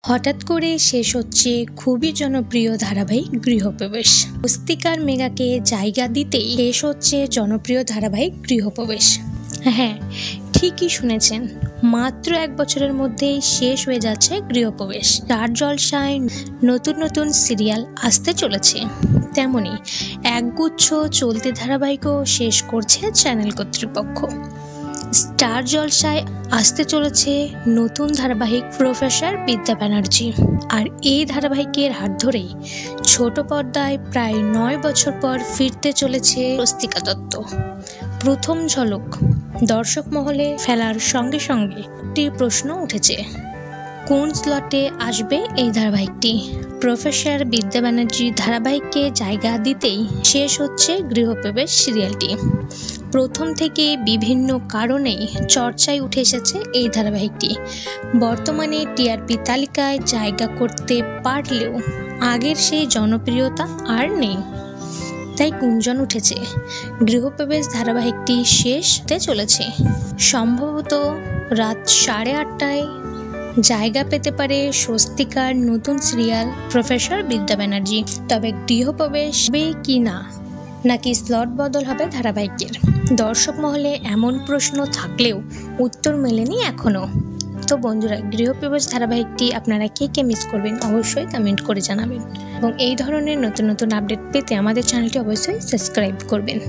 হঠাৎ করে শেষ হচ্ছে খুবই জনপ্রিয় ধারাবাহিক গৃহপ্রবেশ। স্বস্তিকার মেগাকে জায়গা দিতেই শেষ হচ্ছে জনপ্রিয় ধারাবাহিক গৃহপ্রবেশ। হ্যাঁ, ঠিকই শুনেছেন, মাত্র 1 বছরের মধ্যেই শেষ হয়ে যাচ্ছে গৃহপ্রবেশ। স্টার জলসায় নতুন নতুন সিরিয়াল আসতে চলেছে, তেমনি একগুচ্ছ চলতি ধারাবাহিকও শেষ করছে চ্যানেল কর্তৃপক্ষ। স্টার জলসায় আসতে চলেছে নতুন ধারাবাহিক প্রফেসর বিদ্যা ব্যানার্জি, আর এই ধারাবাহিকের হাত ধরেই ছোট পর্দায় প্রায় 9 বছর পর ফিরতে চলেছে স্বস্তিকা দত্ত। প্রথম ঝলক দর্শক মহলে ফেলার সঙ্গে সঙ্গে একটি প্রশ্ন উঠেছে, কোন স্লটে আসবে এই ধারাবাহিকটি? প্রফেসর বিদ্যা ব্যানার্জি ধারাবাহিককে জায়গা দিতেই শেষ হচ্ছে গৃহপ্রবেশ সিরিয়ালটি। প্রথম থেকে বিভিন্ন কারণে চর্চায় উঠে এসেছে এই ধারাবাহিকটি। বর্তমানে টিআরপি তালিকায় জায়গা করতে পারলেও আগের সেই জনপ্রিয়তা আর নেই, তাই গুঞ্জন উঠেছে গৃহপ্রবেশ ধারাবাহিকটি শেষ হতে চলেছে। সম্ভবত রাত 8:30টায় জায়গা পেতে পারে স্বস্তিকার নতুন সিরিয়াল প্রফেসর বিদ্যা ব্যানার্জি। তবে গৃহপ্রবেশ হবে কি না, নাকি স্লট বদল হবে ধারাবাহিকের? দর্শক মহলে এমন প্রশ্ন থাকলেও উত্তর মেলেনি এখনো। তো বন্ধুরা, গৃহপ্রবেশ ধারাবাহিকটি আপনারা কে মিস করবেন অবশ্যই কমেন্ট করে জানাবেন, এবং এই ধরনের নতুন নতুন আপডেট পেতে আমাদের চ্যানেলটি অবশ্যই সাবস্ক্রাইব করবেন।